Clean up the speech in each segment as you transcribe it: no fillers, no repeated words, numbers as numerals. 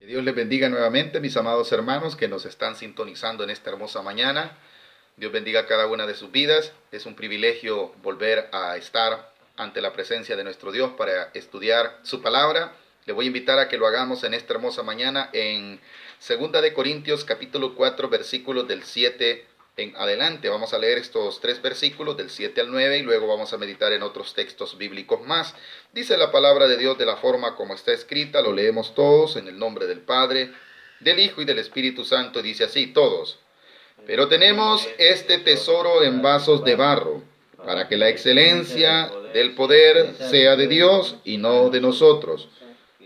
Que Dios les bendiga nuevamente, mis amados hermanos que nos están sintonizando en esta hermosa mañana. Dios bendiga cada una de sus vidas. Es un privilegio volver a estar ante la presencia de nuestro Dios para estudiar su palabra. Le voy a invitar a que lo hagamos en esta hermosa mañana en 2 Corintios capítulo 4, versículos del 7 en adelante. Vamos a leer estos 3 versículos del 7 al 9 y luego vamos a meditar en otros textos bíblicos más. Dice la palabra de Dios de la forma como está escrita, lo leemos todos en el nombre del Padre, del Hijo y del Espíritu Santo. Dice así, todos. Pero tenemos este tesoro en vasos de barro, para que la excelencia del poder sea de Dios y no de nosotros,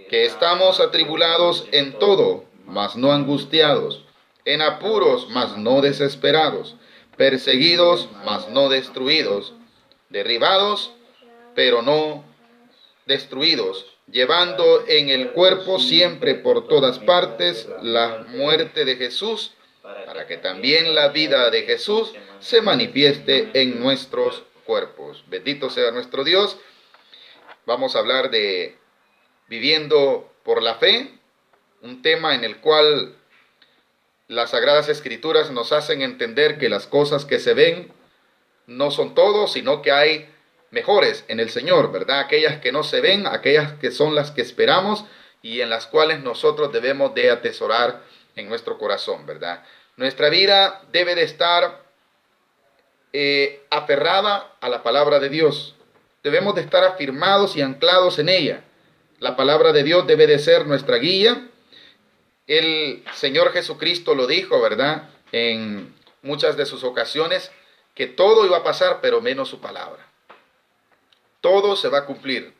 que estamos atribulados en todo, mas no angustiados, en apuros, mas no desesperados, perseguidos, mas no destruidos, derribados, pero no destruidos, llevando en el cuerpo siempre por todas partes la muerte de Jesús, para que también la vida de Jesús se manifieste en nuestros cuerpos. Bendito sea nuestro Dios. Vamos a hablar de viviendo por la fe, un tema en el cual las Sagradas Escrituras nos hacen entender que las cosas que se ven no son todo, sino que hay mejores en el Señor, ¿verdad? Aquellas que no se ven, aquellas que son las que esperamos y en las cuales nosotros debemos de atesorar en nuestro corazón, ¿verdad? Nuestra vida debe de estar aferrada a la palabra de Dios. Debemos de estar afirmados y anclados en ella. La palabra de Dios debe de ser nuestra guía. El Señor Jesucristo lo dijo, ¿verdad? En muchas de sus ocasiones, que todo iba a pasar, pero menos su palabra. Todo se va a cumplir.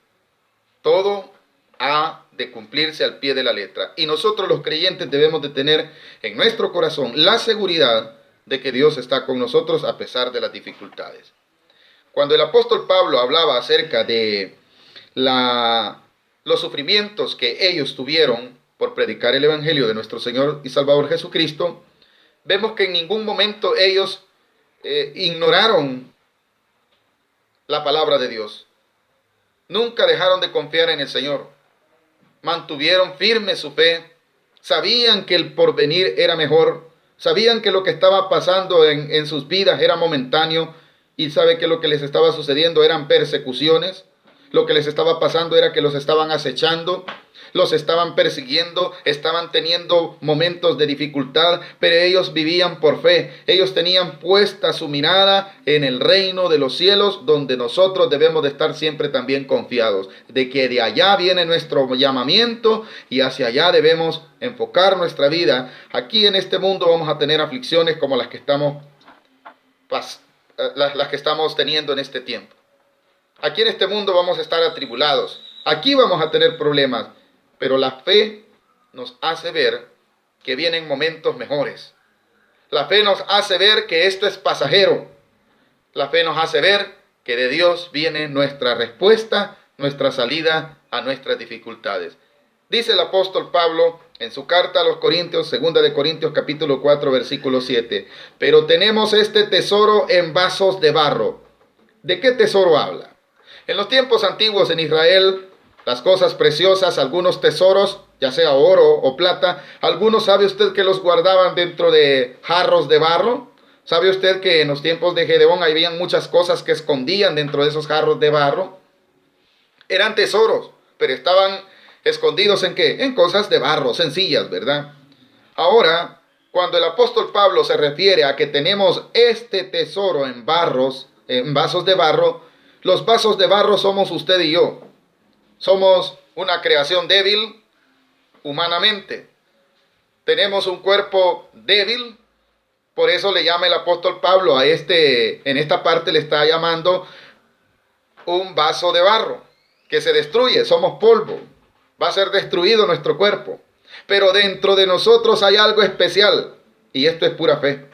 Todo ha de cumplirse al pie de la letra. Y nosotros los creyentes debemos de tener en nuestro corazón la seguridad de que Dios está con nosotros a pesar de las dificultades. Cuando el apóstol Pablo hablaba acerca de los sufrimientos que ellos tuvieron por predicar el evangelio de nuestro Señor y Salvador Jesucristo, vemos que en ningún momento ellos ignoraron la palabra de Dios. Nunca dejaron de confiar en el Señor. Mantuvieron firme su fe. Sabían que el porvenir era mejor. Sabían que lo que estaba pasando en sus vidas era momentáneo. Y sabe que lo que les estaba sucediendo eran persecuciones. Lo que les estaba pasando era que los estaban acechando, los estaban persiguiendo, estaban teniendo momentos de dificultad, pero ellos vivían por fe. Ellos tenían puesta su mirada en el reino de los cielos, donde nosotros debemos de estar siempre también confiados, de que de allá viene nuestro llamamiento y hacia allá debemos enfocar nuestra vida. Aquí en este mundo vamos a tener aflicciones como las que estamos teniendo en este tiempo. Aquí en este mundo vamos a estar atribulados. Aquí vamos a tener problemas. Pero la fe nos hace ver que vienen momentos mejores. La fe nos hace ver que esto es pasajero. La fe nos hace ver que de Dios viene nuestra respuesta, nuestra salida a nuestras dificultades. Dice el apóstol Pablo en su carta a los Corintios, 2 Corintios capítulo 4, versículo 7. Pero tenemos este tesoro en vasos de barro. ¿De qué tesoro habla? En los tiempos antiguos en Israel, las cosas preciosas, algunos tesoros, ya sea oro o plata, algunos, ¿sabe usted que los guardaban dentro de jarros de barro? ¿Sabe usted que en los tiempos de Gedeón habían muchas cosas que escondían dentro de esos jarros de barro? Eran tesoros, pero estaban escondidos ¿en qué? En cosas de barro, sencillas, ¿verdad? Ahora, cuando el apóstol Pablo se refiere a que tenemos este tesoro en vasos de barro, los vasos de barro somos usted y yo. Somos una creación débil humanamente. Tenemos un cuerpo débil. Por eso le llama el apóstol Pablo en esta parte le está llamando un vaso de barro que se destruye. Somos polvo. Va a ser destruido nuestro cuerpo. Pero dentro de nosotros hay algo especial. Y esto es pura fe.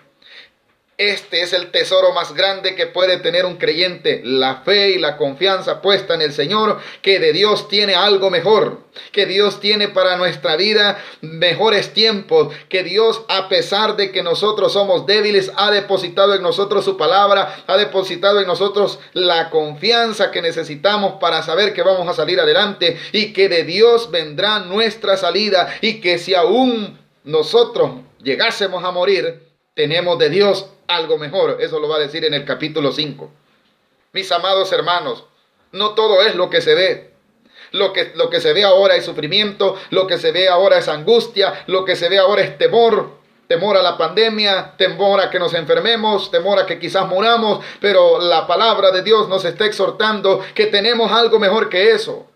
Este es el tesoro más grande que puede tener un creyente, la fe y la confianza puesta en el Señor, que de Dios tiene algo mejor, que Dios tiene para nuestra vida mejores tiempos, que Dios, a pesar de que nosotros somos débiles, ha depositado en nosotros su palabra, ha depositado en nosotros la confianza que necesitamos para saber que vamos a salir adelante y que de Dios vendrá nuestra salida, y que si aún nosotros llegásemos a morir, tenemos de Dios algo mejor. Eso lo va a decir en el capítulo 5. Mis amados hermanos, no todo es lo que se ve. Lo que se ve ahora es sufrimiento, lo que se ve ahora es angustia, lo que se ve ahora es temor. Temor a la pandemia, temor a que nos enfermemos, temor a que quizás muramos, pero la palabra de Dios nos está exhortando que tenemos algo mejor que eso.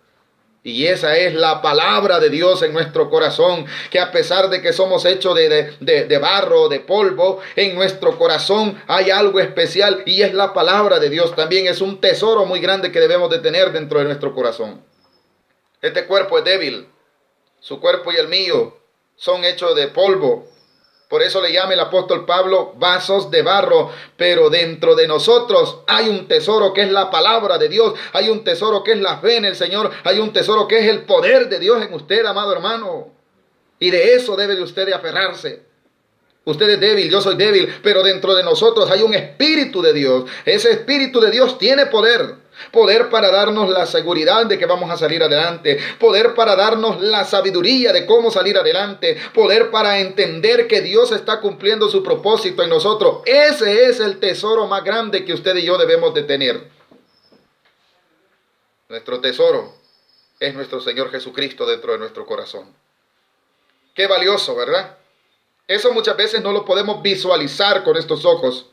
Y esa es la palabra de Dios en nuestro corazón, que a pesar de que somos hechos de barro, de polvo, en nuestro corazón hay algo especial, y es la palabra de Dios. También es un tesoro muy grande que debemos de tener dentro de nuestro corazón. Este cuerpo es débil, su cuerpo y el mío son hechos de polvo. Por eso le llama el apóstol Pablo vasos de barro, pero dentro de nosotros hay un tesoro que es la palabra de Dios, hay un tesoro que es la fe en el Señor, hay un tesoro que es el poder de Dios en usted, amado hermano. Y de eso debe de usted de aferrarse. Usted es débil, yo soy débil, pero dentro de nosotros hay un espíritu de Dios. Ese espíritu de Dios tiene poder. Poder para darnos la seguridad de que vamos a salir adelante. Poder para darnos la sabiduría de cómo salir adelante. Poder para entender que Dios está cumpliendo su propósito en nosotros. Ese es el tesoro más grande que usted y yo debemos de tener. Nuestro tesoro es nuestro Señor Jesucristo dentro de nuestro corazón. Qué valioso, ¿verdad? Eso muchas veces no lo podemos visualizar con estos ojos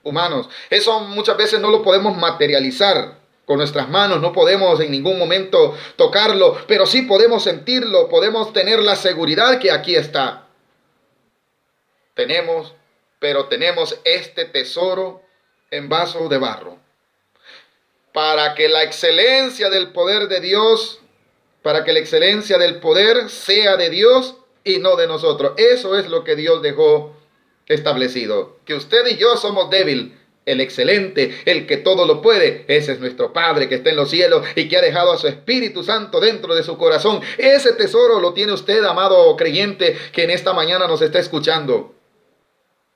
humanos. Eso muchas veces no lo podemos materializar con nuestras manos. No podemos en ningún momento tocarlo, pero sí podemos sentirlo. Podemos tener la seguridad que aquí está. Tenemos este tesoro en vaso de barro. Para que la excelencia del poder de Dios, para que la excelencia del poder sea de Dios y no de nosotros. Eso es lo que Dios dejó establecido. Que usted y yo somos débiles. El excelente, el que todo lo puede, ese es nuestro Padre que está en los cielos y que ha dejado a su Espíritu Santo dentro de su corazón. Ese tesoro lo tiene usted, amado creyente, que en esta mañana nos está escuchando.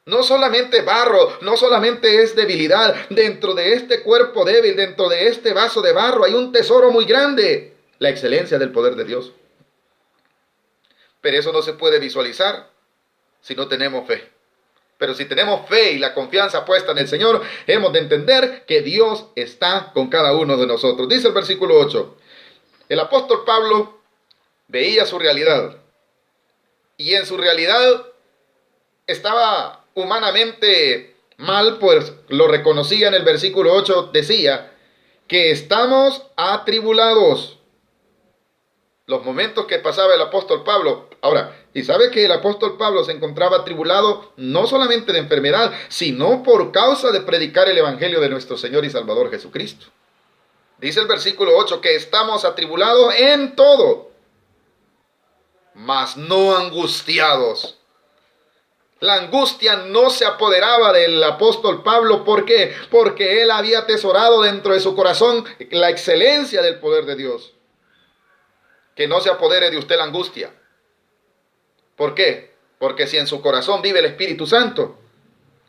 No solamente barro, no solamente es debilidad. Dentro de este cuerpo débil, dentro de este vaso de barro, hay un tesoro muy grande. La excelencia del poder de Dios. Pero eso no se puede visualizar si no tenemos fe. Pero si tenemos fe y la confianza puesta en el Señor, hemos de entender que Dios está con cada uno de nosotros. Dice el versículo 8. El apóstol Pablo veía su realidad. Y en su realidad estaba humanamente mal, pues lo reconocía en el versículo 8. Decía que estamos atribulados. Los momentos que pasaba el apóstol Pablo. Ahora, y sabe que el apóstol Pablo se encontraba atribulado no solamente de enfermedad, sino por causa de predicar el evangelio de nuestro Señor y Salvador Jesucristo. Dice el versículo 8 que estamos atribulados en todo, mas no angustiados. La angustia no se apoderaba del apóstol Pablo. ¿Por qué? Porque él había atesorado dentro de su corazón la excelencia del poder de Dios. Que no se apodere de usted la angustia. ¿Por qué? Porque si en su corazón vive el Espíritu Santo,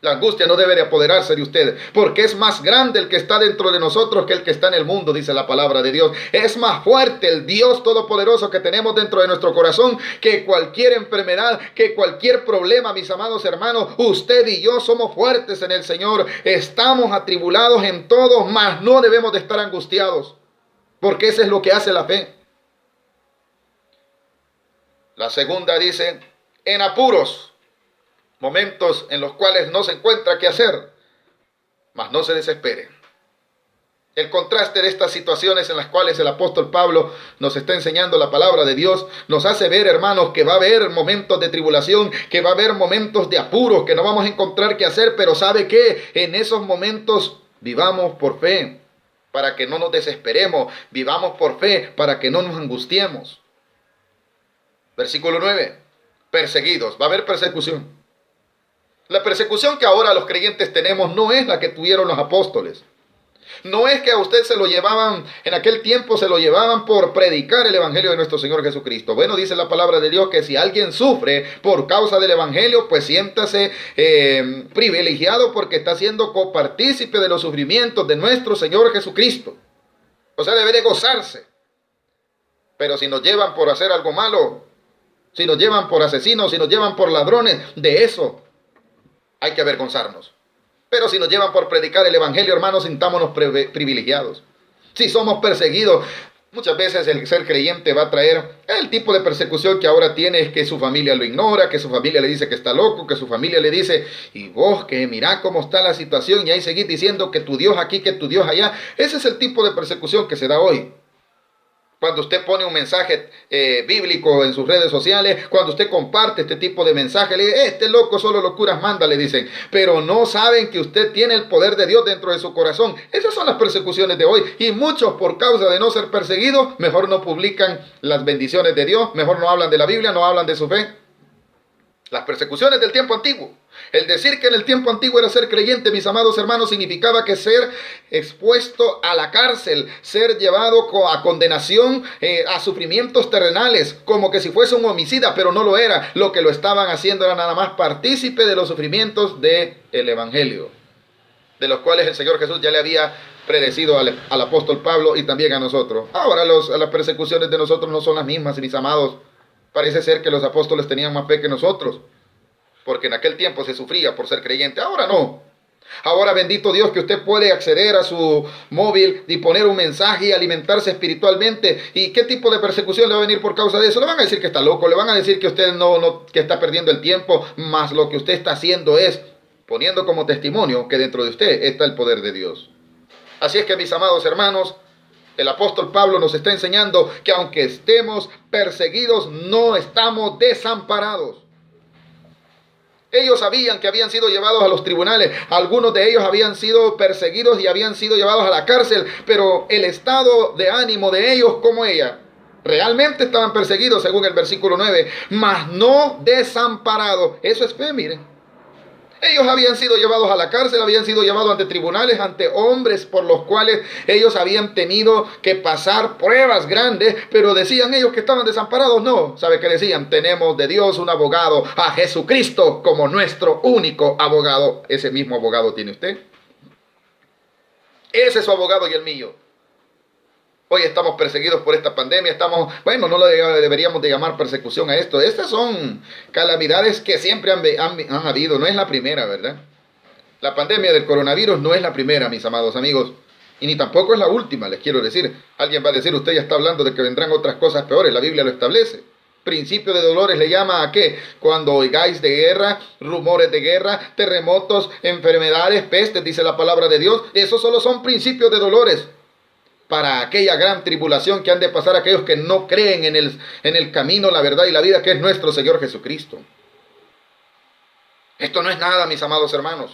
la angustia no debe de apoderarse de usted. Porque es más grande el que está dentro de nosotros que el que está en el mundo, dice la palabra de Dios. Es más fuerte el Dios todopoderoso que tenemos dentro de nuestro corazón que cualquier enfermedad, que cualquier problema, mis amados hermanos. Usted y yo somos fuertes en el Señor. Estamos atribulados en todo, mas no debemos de estar angustiados. Porque eso es lo que hace la fe. La segunda dice, en apuros, momentos en los cuales no se encuentra qué hacer, mas no se desespere. El contraste de estas situaciones en las cuales el apóstol Pablo nos está enseñando la palabra de Dios, nos hace ver, hermanos, que va a haber momentos de tribulación, que va a haber momentos de apuros, que no vamos a encontrar qué hacer, pero ¿sabe qué? En esos momentos vivamos por fe, para que no nos desesperemos, vivamos por fe, para que no nos angustiemos. Versículo 9, perseguidos, va a haber persecución. La persecución que ahora los creyentes tenemos no es la que tuvieron los apóstoles. No es que a usted se lo llevaban, en aquel tiempo se lo llevaban por predicar el evangelio de nuestro Señor Jesucristo. Bueno, dice la palabra de Dios que si alguien sufre por causa del evangelio, pues siéntase privilegiado porque está siendo copartícipe de los sufrimientos de nuestro Señor Jesucristo. O sea, debe de gozarse. Pero si nos llevan por hacer algo malo, si nos llevan por asesinos, si nos llevan por ladrones, de eso hay que avergonzarnos. Pero si nos llevan por predicar el evangelio, hermanos, sintámonos privilegiados. Si somos perseguidos, muchas veces el ser creyente va a traer el tipo de persecución que ahora tiene, es que su familia lo ignora, que su familia le dice que está loco, que su familia le dice, y vos que mirá cómo está la situación, y ahí seguís diciendo que tu Dios aquí, que tu Dios allá. Ese es el tipo de persecución que se da hoy. Cuando usted pone un mensaje bíblico en sus redes sociales, cuando usted comparte este tipo de mensaje, le dice, este loco solo locuras manda, le dicen. Pero no saben que usted tiene el poder de Dios dentro de su corazón. Esas son las persecuciones de hoy. Y muchos, por causa de no ser perseguidos, mejor no publican las bendiciones de Dios, mejor no hablan de la Biblia, no hablan de su fe. Las persecuciones del tiempo antiguo. El decir que en el tiempo antiguo era ser creyente, mis amados hermanos, significaba que ser expuesto a la cárcel, ser llevado a condenación, a sufrimientos terrenales, como que si fuese un homicida, pero no lo era. Lo que lo estaban haciendo era nada más partícipe de los sufrimientos del evangelio, de los cuales el Señor Jesús ya le había predecido al apóstol Pablo y también a nosotros. Ahora las persecuciones de nosotros no son las mismas, mis amados. Parece ser que los apóstoles tenían más fe que nosotros, porque en aquel tiempo se sufría por ser creyente. Ahora no. Ahora, bendito Dios, que usted puede acceder a su móvil y poner un mensaje y alimentarse espiritualmente. ¿Y qué tipo de persecución le va a venir por causa de eso? Le van a decir que está loco, le van a decir que usted que está perdiendo el tiempo, más lo que usted está haciendo es poniendo como testimonio que dentro de usted está el poder de Dios. Así es que, mis amados hermanos, el apóstol Pablo nos está enseñando que aunque estemos perseguidos, no estamos desamparados. Ellos sabían que habían sido llevados a los tribunales. Algunos de ellos habían sido perseguidos y habían sido llevados a la cárcel. Pero el estado de ánimo de ellos, como ella, realmente estaban perseguidos, según el versículo 9, mas no desamparados. Eso es fe, miren. Ellos habían sido llevados a la cárcel, habían sido llevados ante tribunales, ante hombres por los cuales ellos habían tenido que pasar pruebas grandes, pero decían ellos que estaban desamparados. No, ¿sabe qué decían? Tenemos de Dios un abogado, a Jesucristo como nuestro único abogado. Ese mismo abogado tiene usted. Ese es su abogado y el mío. Hoy estamos perseguidos por esta pandemia, no lo deberíamos de llamar persecución a esto. Estas son calamidades que siempre han habido, no es la primera, ¿verdad? La pandemia del coronavirus no es la primera, mis amados amigos, y ni tampoco es la última, les quiero decir. Alguien va a decir, usted ya está hablando de que vendrán otras cosas peores, la Biblia lo establece. Principio de dolores le llama a qué? Cuando oigáis de guerra, rumores de guerra, terremotos, enfermedades, pestes, dice la palabra de Dios. Esos solo son principios de dolores para aquella gran tribulación que han de pasar aquellos que no creen en el camino, la verdad y la vida que es nuestro Señor Jesucristo. Esto no es nada, mis amados hermanos.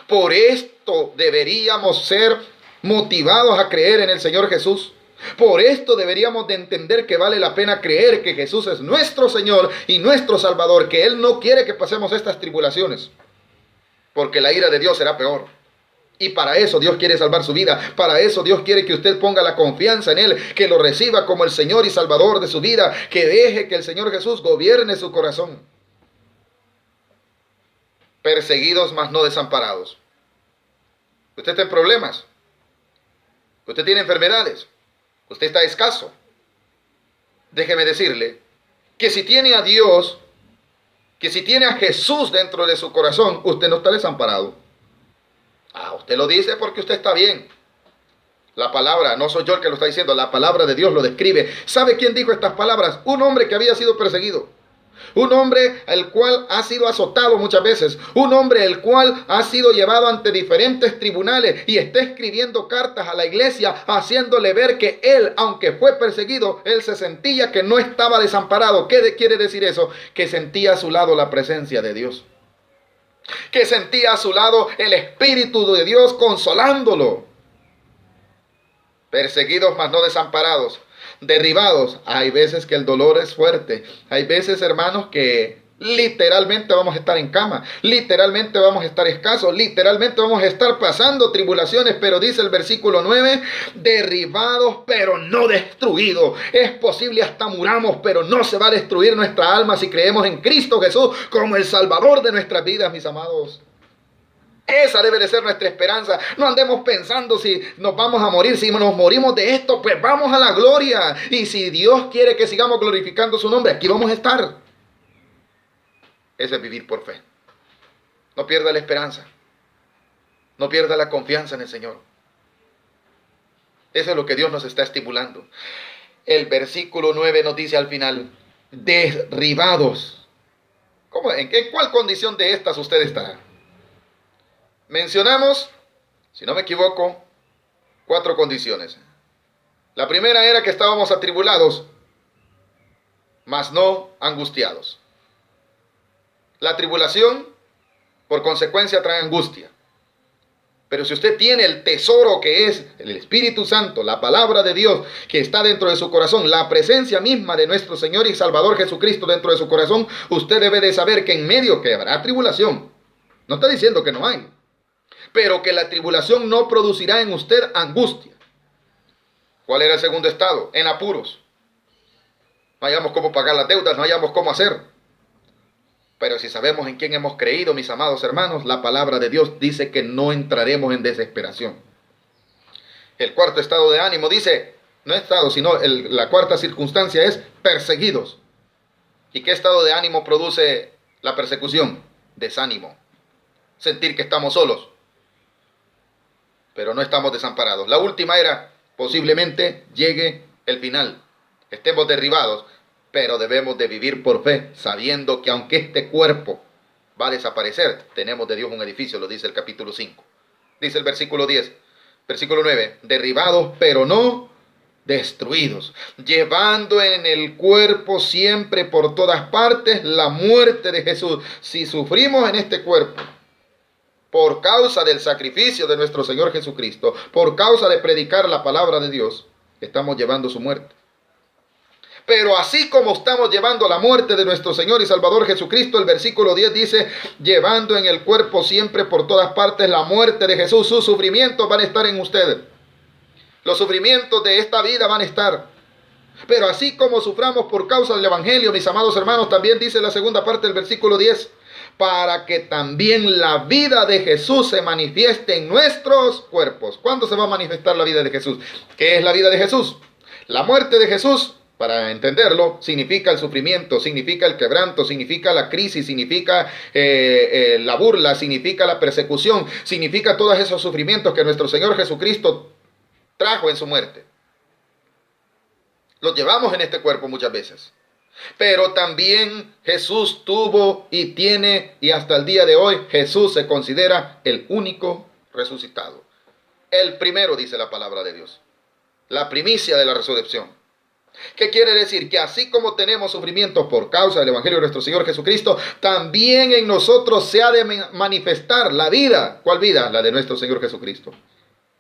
Por esto deberíamos ser motivados a creer en el Señor Jesús. Por esto deberíamos de entender que vale la pena creer que Jesús es nuestro Señor y nuestro Salvador, que Él no quiere que pasemos estas tribulaciones, porque la ira de Dios será peor. Y para eso Dios quiere salvar su vida. Para eso Dios quiere que usted ponga la confianza en Él, que lo reciba como el Señor y Salvador de su vida, que deje que el Señor Jesús gobierne su corazón. Perseguidos, mas no desamparados. Usted está en problemas. Usted tiene enfermedades. Usted está escaso. Déjeme decirle que si tiene a Dios, que si tiene a Jesús dentro de su corazón, usted no está desamparado. Usted lo dice porque usted está bien. La palabra, no soy yo el que lo está diciendo, la palabra de Dios lo describe. ¿Sabe quién dijo estas palabras? Un hombre que había sido perseguido. Un hombre el cual ha sido azotado muchas veces. Un hombre el cual ha sido llevado ante diferentes tribunales y está escribiendo cartas a la iglesia haciéndole ver que él, aunque fue perseguido, él se sentía que no estaba desamparado. ¿Qué quiere decir eso? Que sentía a su lado la presencia de Dios. Que sentía a su lado el Espíritu de Dios consolándolo. Perseguidos mas no desamparados. Derribados. Hay veces que el dolor es fuerte. Hay veces, hermanos, que Literalmente vamos a estar en cama, literalmente vamos a estar escasos, literalmente vamos a estar pasando tribulaciones, pero dice el versículo 9, derribados pero no destruidos. Es posible hasta muramos, pero no se va a destruir nuestra alma si creemos en Cristo Jesús como el Salvador de nuestras vidas, mis amados. Esa debe de ser nuestra esperanza. No andemos pensando si nos vamos a morir. Si nos morimos de esto, pues vamos a la gloria. Y si Dios quiere que sigamos glorificando su nombre, aquí vamos a estar. Eso es vivir por fe. No pierda la esperanza. No pierda la confianza en el Señor. Eso es lo que Dios nos está estimulando. El versículo 9 nos dice al final, derribados. ¿Cómo? ¿En cuál condición de estas usted está? Mencionamos, si no me equivoco, 4 condiciones. La primera era que estábamos atribulados, mas no angustiados. La tribulación, por consecuencia, trae angustia. Pero si usted tiene el tesoro que es el Espíritu Santo, la palabra de Dios que está dentro de su corazón, la presencia misma de nuestro Señor y Salvador Jesucristo dentro de su corazón, usted debe de saber que en medio que habrá tribulación. No está diciendo que no hay, pero que la tribulación no producirá en usted angustia. ¿Cuál era el segundo estado? En apuros. No hayamos cómo pagar las deudas, no hayamos cómo hacer. Pero si sabemos en quién hemos creído, mis amados hermanos, la palabra de Dios dice que no entraremos en desesperación. El cuarto estado de ánimo dice, no estado, sino la cuarta circunstancia es perseguidos. ¿Y qué estado de ánimo produce la persecución? Desánimo. Sentir que estamos solos. Pero no estamos desamparados. La última era, posiblemente llegue el final. Estemos derribados, pero debemos de vivir por fe, sabiendo que aunque este cuerpo va a desaparecer, tenemos de Dios un edificio, lo dice el capítulo 5. Dice el versículo 10, versículo 9, derribados, pero no destruidos, llevando en el cuerpo siempre por todas partes la muerte de Jesús. Si sufrimos en este cuerpo, por causa del sacrificio de nuestro Señor Jesucristo, por causa de predicar la palabra de Dios, estamos llevando su muerte. Pero así como estamos llevando la muerte de nuestro Señor y Salvador Jesucristo, el versículo 10 dice, llevando en el cuerpo siempre por todas partes la muerte de Jesús, sus sufrimientos van a estar en usted. Los sufrimientos de esta vida van a estar. Pero así como suframos por causa del Evangelio, mis amados hermanos, también dice la segunda parte del versículo 10, para que también la vida de Jesús se manifieste en nuestros cuerpos. ¿Cuándo se va a manifestar la vida de Jesús? ¿Qué es la vida de Jesús? La muerte de Jesús, para entenderlo, significa el sufrimiento, significa el quebranto, significa la crisis, significa la burla, significa la persecución, significa todos esos sufrimientos que nuestro Señor Jesucristo trajo en su muerte. Los llevamos en este cuerpo muchas veces. Pero también Jesús tuvo y tiene, y hasta el día de hoy Jesús se considera el único resucitado. El primero, dice la palabra de Dios. La primicia de la resurrección. ¿Qué quiere decir? Que así como tenemos sufrimientos por causa del Evangelio de nuestro Señor Jesucristo, también en nosotros se ha de manifestar la vida. ¿Cuál vida? La de nuestro Señor Jesucristo.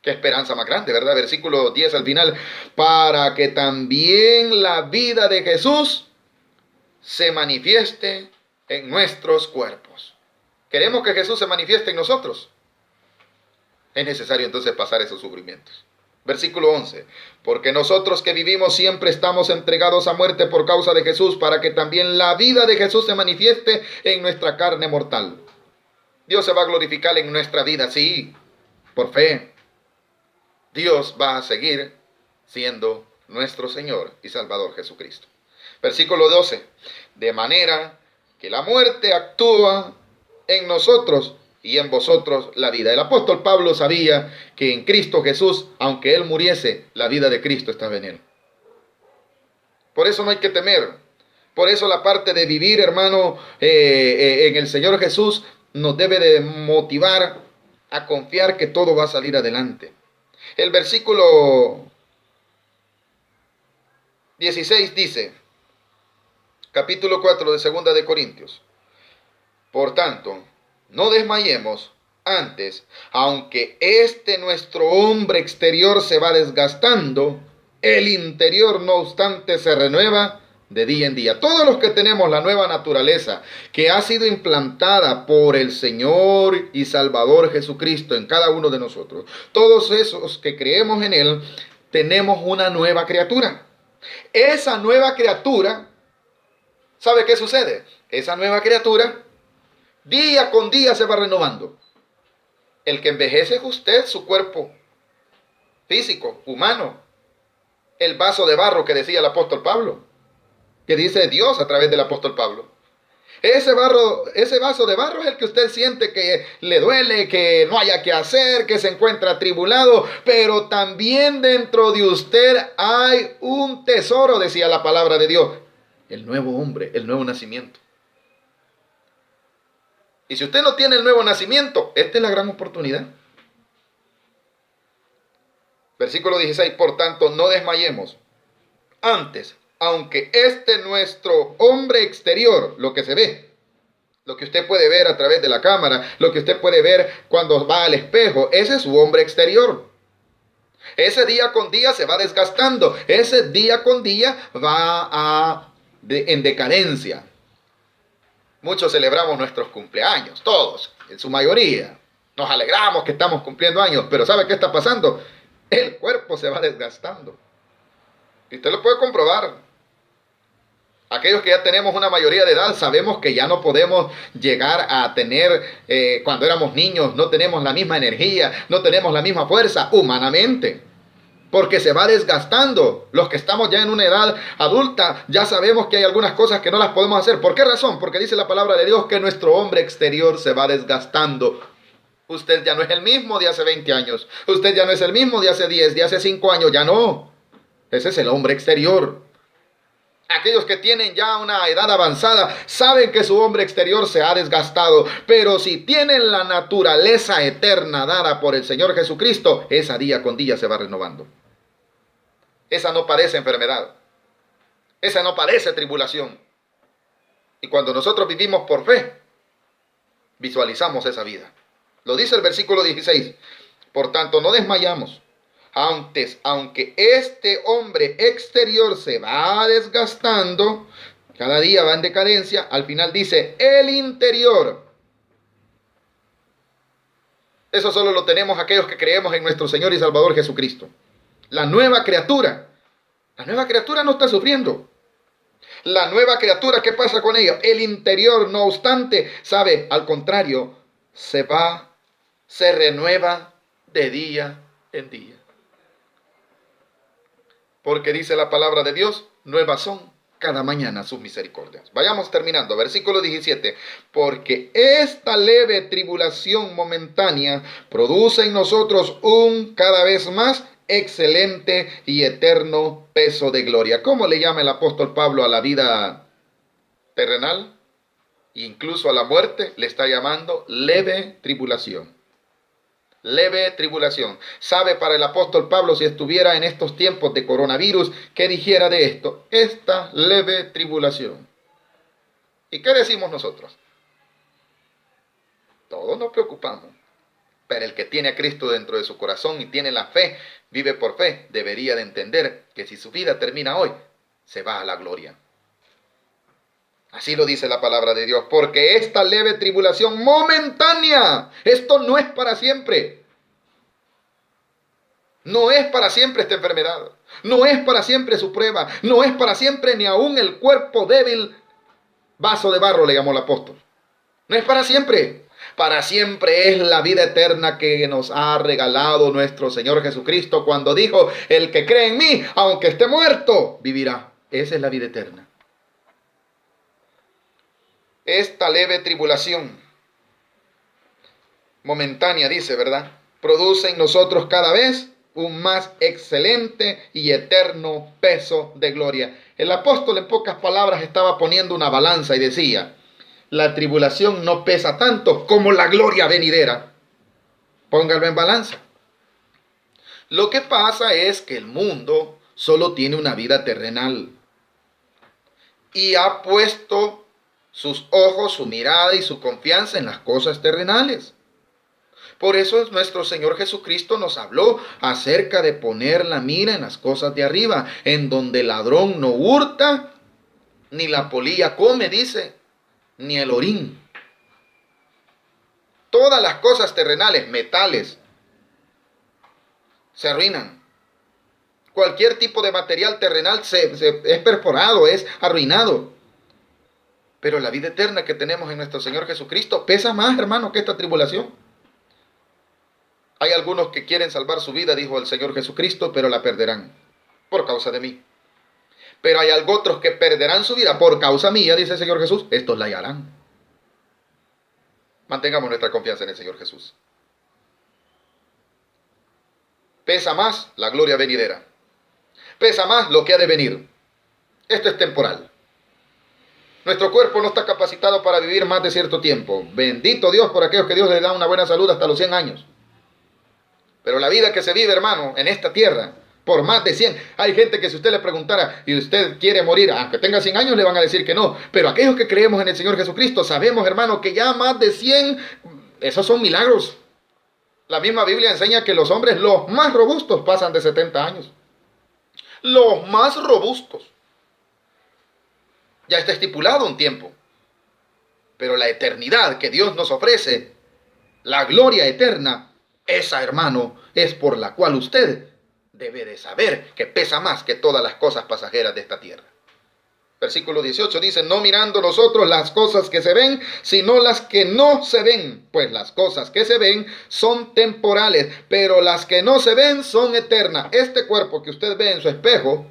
Qué esperanza más grande, ¿verdad? Versículo 10 al final. Para que también la vida de Jesús se manifieste en nuestros cuerpos. ¿Queremos que Jesús se manifieste en nosotros? Es necesario entonces pasar esos sufrimientos. Versículo 11. Porque nosotros que vivimos siempre estamos entregados a muerte por causa de Jesús, para que también la vida de Jesús se manifieste en nuestra carne mortal. Dios se va a glorificar en nuestra vida, sí, por fe. Dios va a seguir siendo nuestro Señor y Salvador Jesucristo. Versículo 12. De manera que la muerte actúa en nosotros y en vosotros la vida. El apóstol Pablo sabía que en Cristo Jesús, aunque él muriese, la vida de Cristo estaba en él. Por eso no hay que temer. Por eso la parte de vivir, hermano, en el Señor Jesús nos debe de motivar a confiar que todo va a salir adelante. El versículo 16 dice, capítulo 4 de 2 de Corintios. Por tanto, no desmayemos antes, aunque nuestro hombre exterior se va desgastando, el interior no obstante se renueva de día en día. Todos los que tenemos la nueva naturaleza que ha sido implantada por el Señor y Salvador Jesucristo en cada uno de nosotros, todos esos que creemos en Él, tenemos una nueva criatura. Esa nueva criatura, ¿sabe qué sucede? Esa nueva criatura día con día se va renovando. El que envejece es usted, su cuerpo físico, humano. El vaso de barro que decía el apóstol Pablo, que dice Dios a través del apóstol Pablo. Ese vaso de barro es el que usted siente que le duele, que no haya que hacer, que se encuentra atribulado, pero también dentro de usted hay un tesoro, decía la palabra de Dios. El nuevo hombre, el nuevo nacimiento. Y si usted no tiene el nuevo nacimiento, esta es la gran oportunidad. Versículo 16, por tanto, no desmayemos. Antes, aunque nuestro hombre exterior, lo que se ve, lo que usted puede ver a través de la cámara, lo que usted puede ver cuando va al espejo, ese es su hombre exterior. Ese día con día se va desgastando, ese día con día va en decadencia. Muchos celebramos nuestros cumpleaños, todos, en su mayoría. Nos alegramos que estamos cumpliendo años, pero ¿sabe qué está pasando? El cuerpo se va desgastando. Y usted lo puede comprobar. Aquellos que ya tenemos una mayoría de edad sabemos que ya no podemos llegar a tener, cuando éramos niños, no tenemos la misma energía, no tenemos la misma fuerza humanamente. Porque se va desgastando. Los que estamos ya en una edad adulta, ya sabemos que hay algunas cosas que no las podemos hacer. ¿Por qué razón? Porque dice la palabra de Dios que nuestro hombre exterior se va desgastando. Usted ya no es el mismo de hace 20 años. Usted ya no es el mismo de hace 10, de hace 5 años. Ya no. Ese es el hombre exterior. Aquellos que tienen ya una edad avanzada saben que su hombre exterior se ha desgastado. Pero si tienen la naturaleza eterna dada por el Señor Jesucristo, esa día con día se va renovando. Esa no padece enfermedad. Esa no padece tribulación. Y cuando nosotros vivimos por fe, visualizamos esa vida. Lo dice el versículo 16. Por tanto, no desmayamos. Antes, aunque este hombre exterior se va desgastando, cada día va en decadencia, al final dice, el interior. Eso solo lo tenemos aquellos que creemos en nuestro Señor y Salvador Jesucristo. La nueva criatura no está sufriendo. La nueva criatura, ¿qué pasa con ella? El interior, no obstante, sabe, al contrario, se renueva de día en día. Porque dice la palabra de Dios, nuevas son cada mañana sus misericordias. Vayamos terminando. Versículo 17. Porque esta leve tribulación momentánea produce en nosotros un cada vez más excelente y eterno peso de gloria. ¿Cómo le llama el apóstol Pablo a la vida terrenal? Incluso a la muerte le está llamando leve tribulación. Leve tribulación. ¿Sabe para el apóstol Pablo, si estuviera en estos tiempos de coronavirus, qué dijera de esto? Esta leve tribulación. ¿Y qué decimos nosotros? Todos nos preocupamos. Pero el que tiene a Cristo dentro de su corazón y tiene la fe, vive por fe, debería de entender que si su vida termina hoy, se va a la gloria. Así lo dice la palabra de Dios, porque esta leve tribulación momentánea, esto no es para siempre. No es para siempre esta enfermedad. No es para siempre su prueba. No es para siempre ni aún el cuerpo débil, vaso de barro le llamó el apóstol. No es para siempre. Para siempre es la vida eterna que nos ha regalado nuestro Señor Jesucristo cuando dijo, el que cree en mí, aunque esté muerto, vivirá. Esa es la vida eterna. Esta leve tribulación momentánea, dice, ¿verdad? Produce en nosotros cada vez un más excelente y eterno peso de gloria. El apóstol en pocas palabras estaba poniendo una balanza y decía, la tribulación no pesa tanto como la gloria venidera. Póngalo en balanza. Lo que pasa es que el mundo solo tiene una vida terrenal y ha puesto sus ojos, su mirada y su confianza en las cosas terrenales. Por eso nuestro Señor Jesucristo nos habló acerca de poner la mira en las cosas de arriba, en donde el ladrón no hurta, ni la polilla come, dice, ni el orín. Todas las cosas terrenales, metales, se arruinan. Cualquier tipo de material terrenal es perforado, es arruinado. Pero la vida eterna que tenemos en nuestro Señor Jesucristo pesa más, hermano, que esta tribulación. Hay algunos que quieren salvar su vida, dijo el Señor Jesucristo, pero la perderán por causa de mí. Pero hay otros que perderán su vida por causa mía, dice el Señor Jesús, estos la hallarán. Mantengamos nuestra confianza en el Señor Jesús. Pesa más la gloria venidera. Pesa más lo que ha de venir. Esto es temporal. Nuestro cuerpo no está capacitado para vivir más de cierto tiempo. Bendito Dios por aquellos que Dios les da una buena salud hasta los 100 años. Pero la vida que se vive, hermano, en esta tierra, por más de 100. Hay gente que si usted le preguntara y usted quiere morir, aunque tenga 100 años, le van a decir que no. Pero aquellos que creemos en el Señor Jesucristo, sabemos, hermano, que ya más de 100, esos son milagros. La misma Biblia enseña que los hombres, los más robustos, pasan de 70 años. Los más robustos. Ya está estipulado un tiempo. Pero la eternidad que Dios nos ofrece, la gloria eterna, esa, hermano, es por la cual usted debe de saber que pesa más que todas las cosas pasajeras de esta tierra. Versículo 18 dice, no mirando nosotros las cosas que se ven, sino las que no se ven. Pues las cosas que se ven son temporales, pero las que no se ven son eternas. Este cuerpo que usted ve en su espejo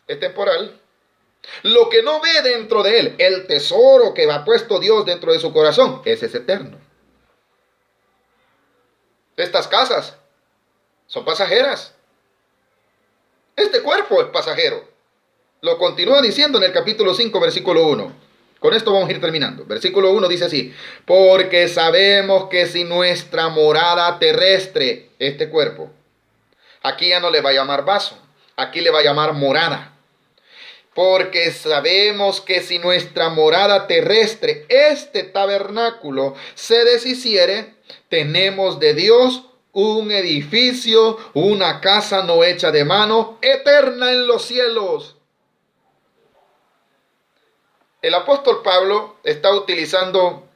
es temporal. Lo que no ve dentro de él, el tesoro que ha puesto Dios dentro de su corazón, ese es eterno. Estas casas son pasajeras. Este cuerpo es pasajero. Lo continúa diciendo en el capítulo 5, versículo 1. Con esto vamos a ir terminando. Versículo 1 dice así: porque sabemos que si nuestra morada terrestre, este cuerpo, aquí ya no le va a llamar vaso, aquí le va a llamar morada. Porque sabemos que si nuestra morada terrestre, este tabernáculo, se deshiciere, tenemos de Dios un edificio, una casa no hecha de mano, eterna en los cielos. El apóstol Pablo está utilizando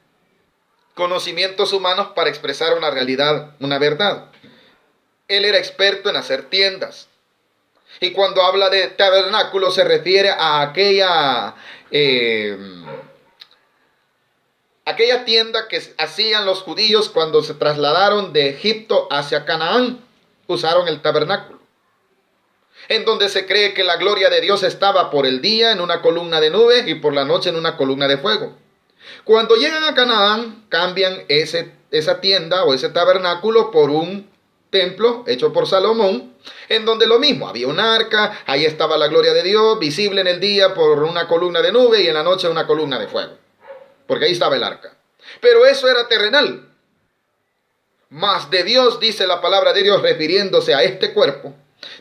conocimientos humanos para expresar una realidad, una verdad. Él era experto en hacer tiendas. Y cuando habla de tabernáculo se refiere a aquella tienda que hacían los judíos cuando se trasladaron de Egipto hacia Canaán. Usaron el tabernáculo, en donde se cree que la gloria de Dios estaba por el día en una columna de nube y por la noche en una columna de fuego. Cuando llegan a Canaán, cambian esa tienda o ese tabernáculo por un templo hecho por Salomón, en donde lo mismo, había un arca, ahí estaba la gloria de Dios, visible en el día por una columna de nube y en la noche una columna de fuego, porque ahí estaba el arca. Pero eso era terrenal. Mas de Dios, dice la palabra de Dios, refiriéndose a este cuerpo,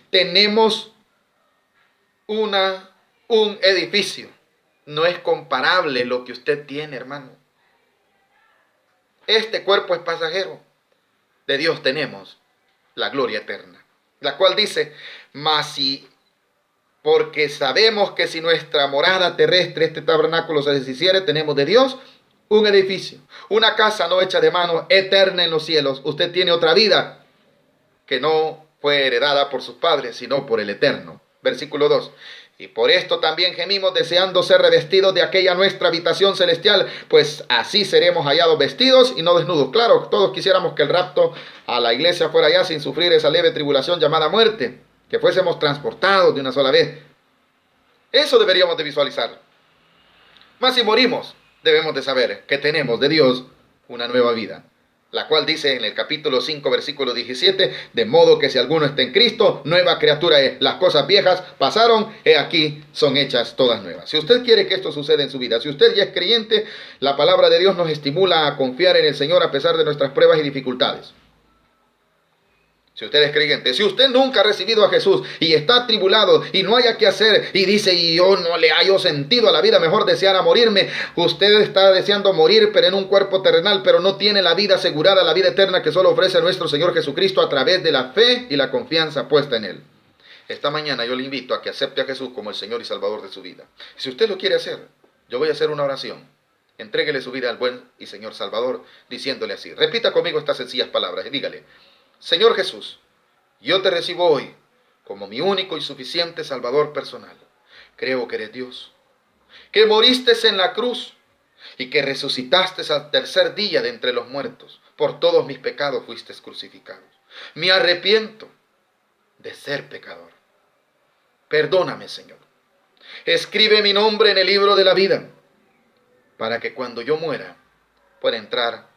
tenemos un edificio. No es comparable lo que usted tiene, hermano. Este cuerpo es pasajero. De Dios tenemos la gloria eterna, la cual dice, mas si, porque sabemos que si nuestra morada terrestre, este tabernáculo, se deshiciere, tenemos de Dios un edificio, una casa no hecha de mano, eterna en los cielos. Usted tiene otra vida que no fue heredada por sus padres, sino por el Eterno. Versículo 2. Y por esto también gemimos deseando ser revestidos de aquella nuestra habitación celestial, pues así seremos hallados vestidos y no desnudos. Claro, todos quisiéramos que el rapto a la iglesia fuera allá sin sufrir esa leve tribulación llamada muerte, que fuésemos transportados de una sola vez. Eso deberíamos de visualizar. Mas si morimos, debemos de saber que tenemos de Dios una nueva vida, la cual dice en el capítulo 5, versículo 17, de modo que si alguno está en Cristo, nueva criatura es. Las cosas viejas pasaron, he aquí son hechas todas nuevas. Si usted quiere que esto suceda en su vida, si usted ya es creyente, la palabra de Dios nos estimula a confiar en el Señor a pesar de nuestras pruebas y dificultades. Si usted es creyente, si usted nunca ha recibido a Jesús y está atribulado y no haya qué hacer y dice, y yo no le hallo sentido a la vida, mejor deseara morirme. Usted está deseando morir, pero en un cuerpo terrenal, pero no tiene la vida asegurada, la vida eterna que solo ofrece nuestro Señor Jesucristo a través de la fe y la confianza puesta en Él. Esta mañana yo le invito a que acepte a Jesús como el Señor y Salvador de su vida. Si usted lo quiere hacer, yo voy a hacer una oración. Entréguele su vida al buen y Señor Salvador, diciéndole así. Repita conmigo estas sencillas palabras y dígale: Señor Jesús, yo te recibo hoy como mi único y suficiente Salvador personal. Creo que eres Dios, que moriste en la cruz y que resucitaste al tercer día de entre los muertos. Por todos mis pecados fuiste crucificado. Me arrepiento de ser pecador. Perdóname, Señor. Escribe mi nombre en el libro de la vida, para que cuando yo muera pueda entrar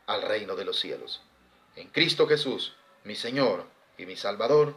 al reino de los cielos. En Cristo Jesús, mi Señor y mi Salvador.